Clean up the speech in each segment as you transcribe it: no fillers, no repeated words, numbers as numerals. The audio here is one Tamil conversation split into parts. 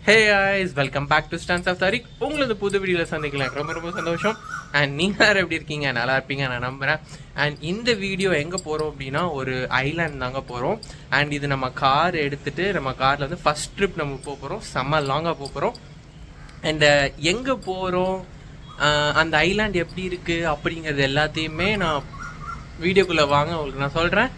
Hey guys, welcome back to stans of Tharik. உங்களை இந்த புது வீடியோவில் சந்திக்கலாம் ரொம்ப ரொம்ப சந்தோஷம். அண்ட் நீங்கள் யாரும் எப்படி இருக்கீங்க? நல்லா இருப்பீங்க நான் நம்புகிறேன். அண்ட் இந்த வீடியோ எங்கே போகிறோம் அப்படின்னா ஒரு ஐலாண்ட் தாங்க போகிறோம். அண்ட் இது நம்ம கார் எடுத்துகிட்டு நம்ம காரில் வந்து ஃபஸ்ட் ட்ரிப் நம்ம போகிறோம். செம்ம லாங்காக போகிறோம். அண்ட் எங்கே போகிறோம், அந்த ஐலாண்ட் எப்படி இருக்குது அப்படிங்கிறது எல்லாத்தையுமே நான் வீடியோக்குள்ளே வாங்க உங்களுக்கு நான் சொல்கிறேன்.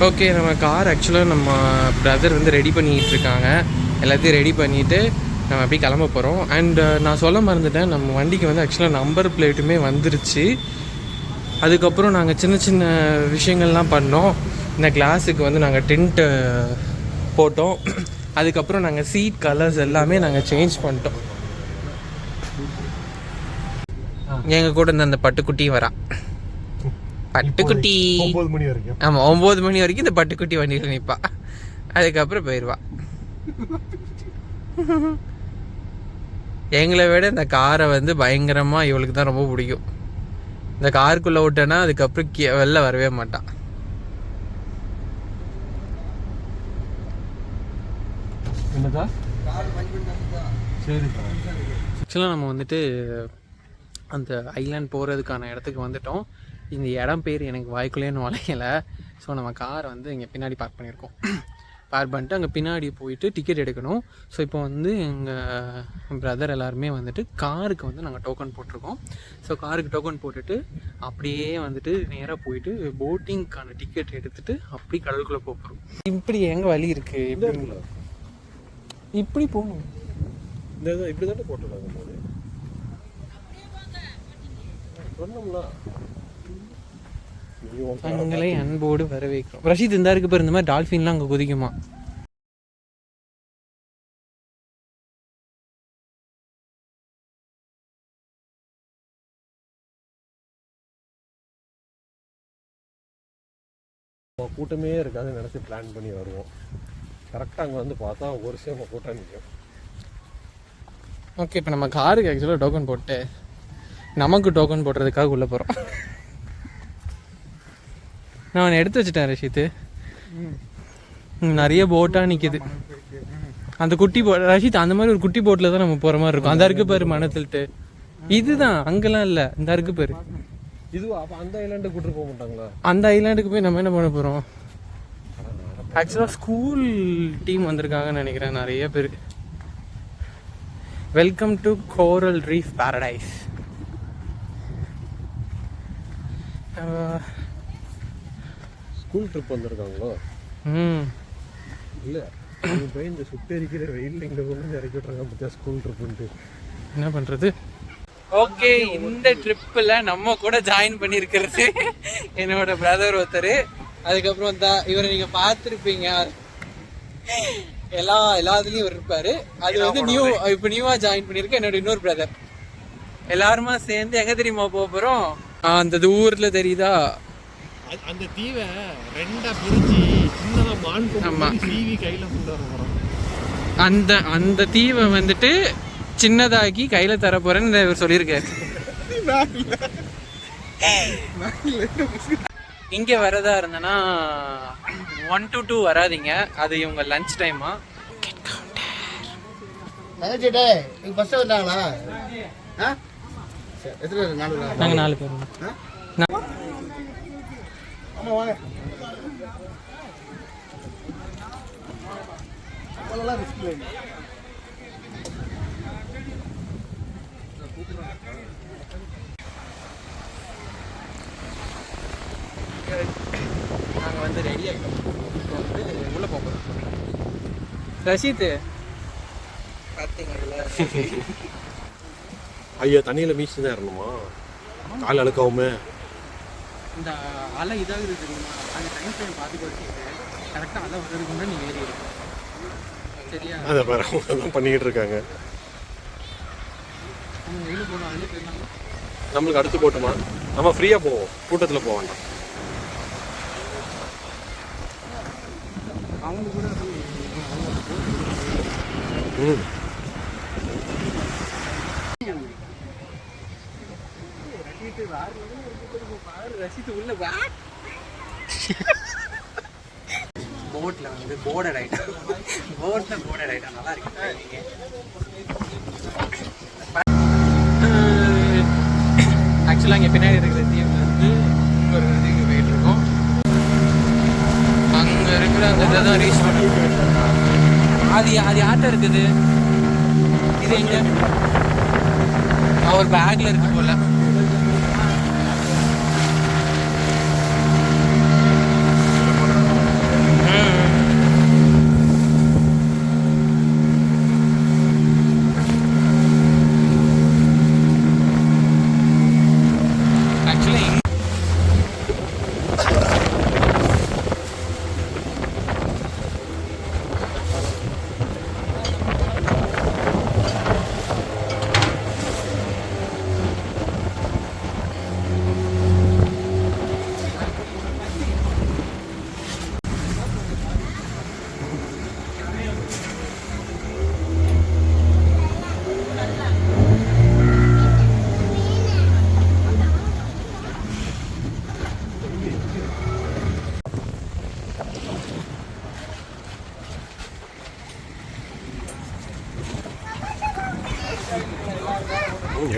ஓகே, நம்ம கார் ஆக்சுவலாக நம்ம பிரதர் வந்து ரெடி பண்ணிக்கிட்டு இருக்காங்க. எல்லாத்தையும் ரெடி பண்ணிவிட்டு நம்ம அப்படியே கிளம்ப போகிறோம். அண்ட் நான் சொல்ல மறந்துட்டேன், நம்ம வண்டிக்கு வந்து ஆக்சுவலாக நம்பர் பிளேட்டுமே வந்துருச்சு. அதுக்கப்புறம் நாங்கள் சின்ன சின்ன விஷயங்கள்லாம் பண்ணோம். இந்த கிளாஸுக்கு வந்து நாங்கள் டென்ட்டு போட்டோம். அதுக்கப்புறம் நாங்கள் சீட் கலர்ஸ் எல்லாமே நாங்கள் சேஞ்ச் பண்ணிட்டோம். எங்கள் கூட இந்த பட்டுக்குட்டி வரா பட்டுக்குட்டி. ஆமாம், 9 மணி வரைக்கும் இந்த பட்டுக்குட்டி வண்டியில் நிற்பா. அதுக்கப்புறம் போயிடுவா. எங்களை விட இந்த காரை வந்து பயங்கரமாக இவளுக்கு தான் ரொம்ப பிடிக்கும். இந்த காருக்குள்ளே விட்டேன்னா அதுக்கப்புறம் வெளில வரவே மாட்டான். ஆக்சுவலாக நம்ம வந்துட்டு அந்த ஐலாண்ட் போகிறதுக்கான இடத்துக்கு வந்துட்டோம். இந்த இடம் பேர் எனக்கு வாய்க்குள்ளேன்னு வளையலை. ஸோ நம்ம காரை வந்து இங்கே பின்னாடி பார்க் பண்ணியிருக்கோம். பார்க் பண்ணிட்டு அங்கே பின்னாடி போயிட்டு டிக்கெட் எடுக்கணும். ஸோ இப்போ வந்து எங்கள் பிரதர் எல்லாருமே வந்துட்டு காருக்கு வந்து நாங்கள் டோக்கன் போட்டிருக்கோம். ஸோ காருக்கு டோக்கன் போட்டுட்டு அப்படியே வந்துட்டு நேராக போயிட்டு போட்டிங்க்கான டிக்கெட் எடுத்துகிட்டு அப்படி கடலுக்குள்ளே போகிறோம். இப்படி எங்கே வழி இருக்குது? இப்படி போகணும். இப்படி தானே போட்டுருக்காங்க. தங்களை அன்போடு வரவேற்கிறோம். ரஷீத் இந்த இருக்கு பேர், இந்த மாதிரி டால்ஃபின்லாம் அங்கே குதிக்குமா? கூட்டமே இருக்காது நினச்சி பிளான் பண்ணி வருவோம். கரெக்டாக அங்கே வந்து பார்த்தா ஒரு சேம கூட்டம் நிற்கும். ஓகே, இப்போ நம்ம காருக்கு ஆக்சுவலாக டோக்கன் போட்டு நமக்கு டோக்கன் போடுறதுக்காக உள்ளே போகிறோம். நான் எடுத்து வச்சுட்டேன் ரஷீத்து. நிறைய போட்டாக நிற்கிது. அந்த குட்டி ரஷீத் அந்த மாதிரி ஒரு குட்டி போட்டில் தான் நம்ம போகிற மாதிரி இருக்கும். அந்த இருக்கு பேர் மனத்தில்ட்டு. இதுதான் அங்கெல்லாம் இல்லை, இந்த இருக்கு பேர். இதுவா? அப்போ அந்த ஐலாண்டுக்கு கூட்டு போக மாட்டாங்களா? அந்த ஐலாண்டுக்கு போய் நம்ம என்ன பண்ண போகிறோம்? ஆக்சுவலாக ஸ்கூல் டீம் வந்திருக்காங்கன்னு நினைக்கிறேன் நிறைய பேர். Welcome to coral reef paradise. School trip வந்திருக்காங்களோ? இல்லை, போய் இந்த சுட்டரிக்கிற வெயில் இங்கே கொண்டு இறக்கி விட்றாங்க. பற்றியா ஸ்கூல் ட்ரிப்புன்ட்டு என்ன பண்ணுறது? ஓகே, இந்த ட்ரிப்பில் நம்ம கூட ஜாயின் பண்ணியிருக்கிறது என்னோட பிரதர் ஒருத்தர். அதுக்கப்புறம் தான் இவரை நீங்கள் பார்த்துருப்பீங்க, எல்லாத்துலேயும் இவர் இருப்பார். அது வந்து இப்போ நியூவாக ஜாயின் பண்ணியிருக்கேன் என்னோட இன்னொரு பிரதர். எல்லாருமா சேர்ந்து எங்கே தெரியுமா போக போகிறோம்? அந்த ஊரில் தெரியுதா, அந்த தீவை ரெண்டா பிரிச்சு சின்னதா மான் தீவி கையில கொண்டு வர போறோம். அந்த தீவை வந்துட்டு சின்னதாக்கி கையில தர போறேன்னு இவர் சொல்லியிருக்காரு. இங்க வரதா இருந்தனா 1 to 2 வராதிங்க, அது இவங்க லஞ்ச் டைமா. நாங்க 4 பேர். ஆமா வாங்க. அதெல்லாம் ரிஸ்க் இல்லை. நாங்கள் வந்து ரெடி ஆகிட்டோம். இப்போ வந்து உள்ளே போகிறோம். ரஷீத் பார்த்தீங்களா? ஐயா, தண்ணியில் மீச்சு தான் இறணுமா? கால் அழுக்காவுமே. இந்த அலை இதாக இருக்குதுமா, அந்த டைம் ஃப்ரேம் பார்த்து வச்சுட்டு கரெக்டாக அலை வர்றதுக்கு முன்னாடி நீங்கள் ஏறி இருக்கும். சரியா? அதை வேறு அவங்க தான் பண்ணிக்கிட்டு இருக்காங்க. நம்ம வெளியில் போகணும், அதிலே போயிடலாம். நம்மளுக்கு அடுத்து போட்டுமா? நம்ம ஃப்ரீயாக போவோம், கூட்டத்தில் போக வேண்டாம். அவங்க கூட போட்டில் வந்து போர்டட் ஐட்டம் நல்லா இருக்கு. ஆக்சுவலாக இங்கே பின்னாடி இருக்கிற தீவில் வந்து இங்கே ஒரு இதுக்கு போயிட்டு இருக்கோம். அங்கே இருக்கிற அந்த இதை தான் ரீச் பண்ணி அது யார்கிட்ட இருக்குது? இது எங்க அவர் பேக்ல இருக்கு போல.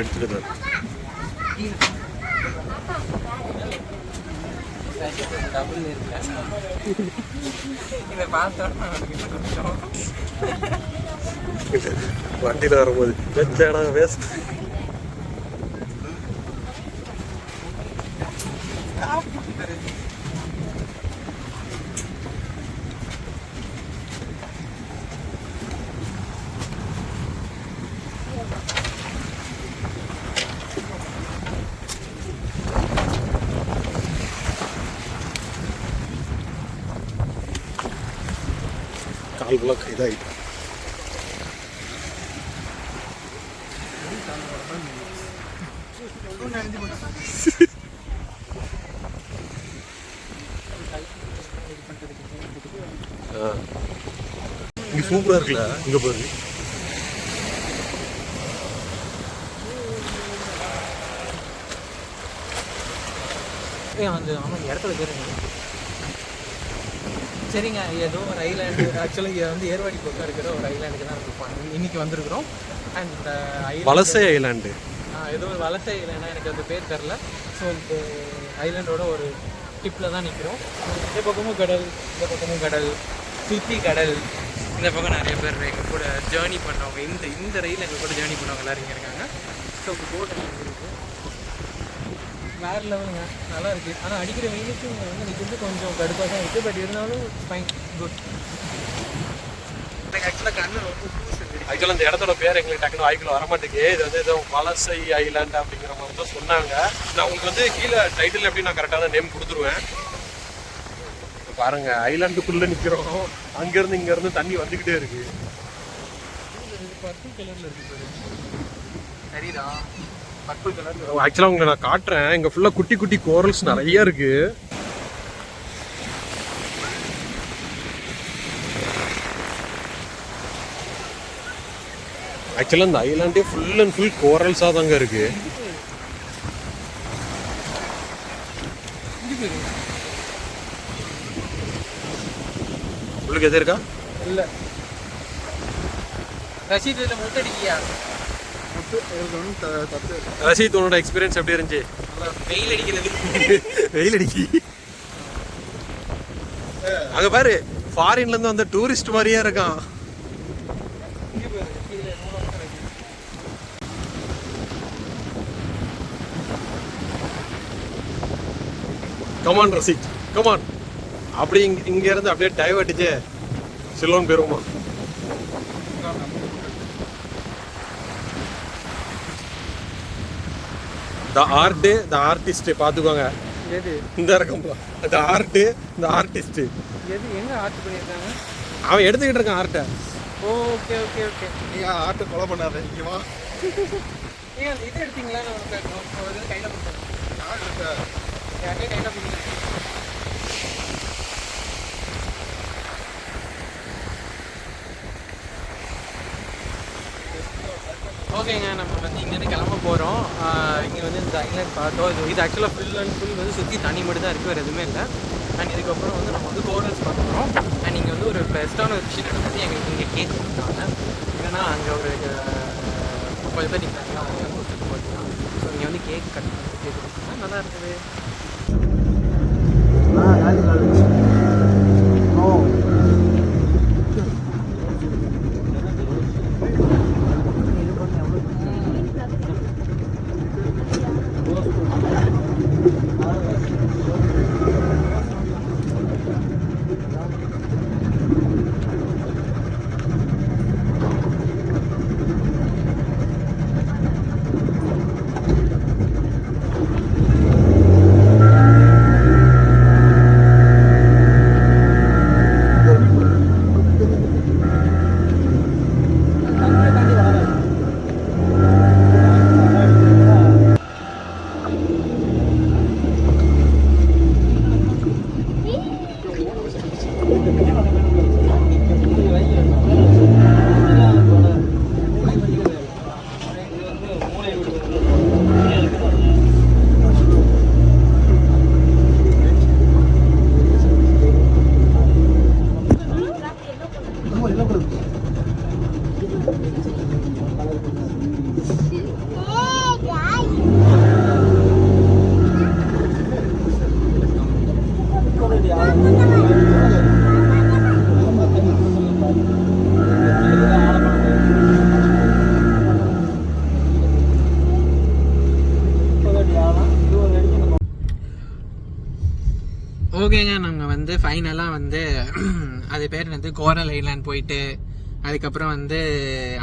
எடுத்துக்கிட்டு வண்டியில் வரும்போது வேஸ்ட். கால் பிளாக் இதாகிட்டு இங்க சூப்பரா இருக்குல்ல. இங்க பாரு அந்த ஆமாம் இடத்துல பேருங்க. சரிங்க, ஏதோ ஒரு ஐலாண்டு. ஆக்சுவலாக இங்கே வந்து ஏர்வாடி பக்கம் இருக்கிற ஒரு ஐலாண்டுக்கு தான் நம்ம இன்னைக்கு வந்திருக்கிறோம். அண்ட் வலசை ஐலாண்டு, ஏதோ ஒரு வலசை ஐலாண்டா எனக்கு அந்த பேர் தெரில. ஸோ இந்த ஐலாண்டோட ஒரு டிப்பில் தான் நிற்கிறோம். இந்த பக்கமும் கடல், இந்த பக்கமும் கடல், சுற்றி கடல். இந்த பக்கம் நிறைய பேர் எங்கள் கூட ஜேர்னி பண்ணுறவங்க, இந்த ரயில் எங்கள் கூட ஜேர்னி பண்ணுறவங்க எல்லோரும் இங்கே இருக்காங்க. ஸோ இப்போ போட் இருக்குது, வேறு லெவலுங்க, நல்லா இருக்குது. ஆனால் அடிக்கிற வெயிலுக்கு இங்கே வந்து நிற்கிறது கொஞ்சம் கடுப்பாக தான் இருக்குது. பட் இருந்தாலும் ஃபைன், குட். எனக்கு ஆக்சுவலாக கண்ணு ரொம்ப கூசுது. ஆக்சுவலாக இந்த இடத்தோட பேர் எங்களுக்கு டக்குனு வாய்க்குள்ள வரமாட்டேங்குது. இது வந்து ஏதோ வலசை ஐலாண்ட் அப்படிங்கிற மாதிரி தான் சொன்னாங்க. நான் உங்களுக்கு வந்து கீழே டைட்டில் எப்படி நான் கரெக்டான நேம் கொடுத்துருவேன். பாருங்க, ஐலாண்டுக்குள்ளே நிற்கிறோம். அங்கேருந்து இங்கேருந்து தண்ணி வந்துக்கிட்டே இருக்கு. பர்பிள் கலரில் இருக்குது, சரிதா? Purple colour. ஆக்சுவலாக உங்களை நான் காட்டுறேன். இங்கே ஃபுல்லாக குட்டி குட்டி கோரல்ஸ் நிறைய இருக்கு. ஆக்சுவலாக இந்த ஐலாண்டே ஃபுல் அண்ட் ஃபுல் கோரல்ஸாக தாங்க இருக்கு. உங்களுக்கு எது இருக்கா? இல்லை, ரஷீத் இதில் முட்டடிக்கியா? ரஷீத், உன்னோட எக்ஸ்பீரியன்ஸ் எப்படி இருந்துச்சு? வெயில் அடிக்கிறது. வெயில் அடிக்கி அங்க பாரு, ஃபாரின்ல இருந்து வந்த டூரிஸ்ட் மாதிரியே இருக்கான். Come on Rasheed, come on. அப்படி இங்க இருந்து அப்படியே டைவ் அடிச்சு சிலோன் போயிருமா? த ஆர்ட், த ஆர்டிஸ்ட் பார்த்துக்கோங்க. எது இந்த இருக்கும்பா, த ஆர்ட், த ஆர்டிஸ்ட். எது எங்கே ஆர்ட் பண்ணியிருக்காங்க? அவன் எடுத்துக்கிட்டு இருக்கான் ஆர்ட்டை. Okay okay okay. நீங்கள் ஆர்ட்டை கொலை பண்ணாத. இங்கே வா. ஏன் அந்த இது எடுத்தீங்களா? நான் கையில் கொடுத்தேன். யாருக்கே கையில் கொடுத்தேன். ஓகேங்க, நம்ம நம்ம வந்து இங்கேருந்து கிளம்ப போகிறோம். இங்கே வந்து இந்த ஐலாண்ட் பார்த்தோம். இது ஆக்சுவலாக ஃபுல் அண்ட் ஃபுல் வந்து சுற்றி தண்ணி மட்டும் தான் இருக்குது, வேறு எதுவுமே இல்லை. அண்ட் இதுக்கப்புறம் வந்து நம்ம வந்து கோரல்ஸ் பார்க்க போகிறோம். அண்ட் இங்கே வந்து ஒரு பெஸ்ட்டான ஒரு விஷயம் வந்து எங்களுக்கு இங்கே கேக் கொடுத்தாங்க. ஏன்னா அங்கே ஒரு கொஞ்சம் பேர் நிற்கிறாங்க, அவங்க கொடுத்துட்டு போயிட்டாங்க. ஸோ இங்கே வந்து கேக் கட் பண்ணி கேக் கொடுத்தாங்க, நல்லா இருக்குது. ஓகேங்க, நாங்கள் வந்து ஃபைனலாக வந்து அது பேர் வந்து கோரல் ஐலாண்ட் போயிட்டு அதுக்கப்புறம் வந்து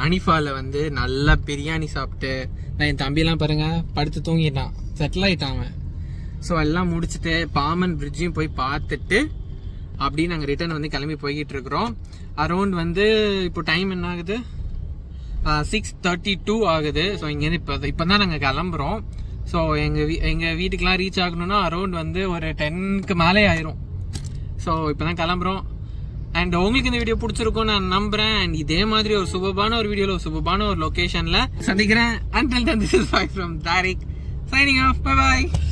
அனிஃபாவில் வந்து நல்லா பிரியாணி சாப்பிட்டு நான் என் தம்பியெல்லாம் பாருங்கள் படுத்து தூங்கிட்டான், செட்டில் ஆகிட்டான். ஸோ எல்லாம் முடிச்சுட்டு பாமன் பிரிட்ஜையும் போய் பார்த்துட்டு அப்படியே நாங்கள் ரிட்டர்ன் வந்து கிளம்பி போய்கிட்டு இருக்கிறோம். அரௌண்ட் வந்து இப்போ டைம் என்ன ஆகுது, 6:32 ஆகுது. ஸோ இங்கேருந்து இப்போ தான் நாங்கள் கிளம்புறோம். ஸோ எங்கள் வீட்டுக்கெலாம் ரீச் ஆகணும்னா அரௌண்ட் வந்து ஒரு 10க்கு மேலே ஆயிரும். ஸோ இப்போ தான் கிளம்புறோம். அண்ட் உங்களுக்கு இந்த வீடியோ பிடிச்சிருக்கும் நான் நம்புகிறேன். அண்ட் இதே மாதிரி ஒரு சூப்பரான ஒரு வீடியோவில் சூப்பரான ஒரு லொக்கேஷனில் சந்திக்கிறேன். Until then, this is Bye from Tariq signing off. Bye bye.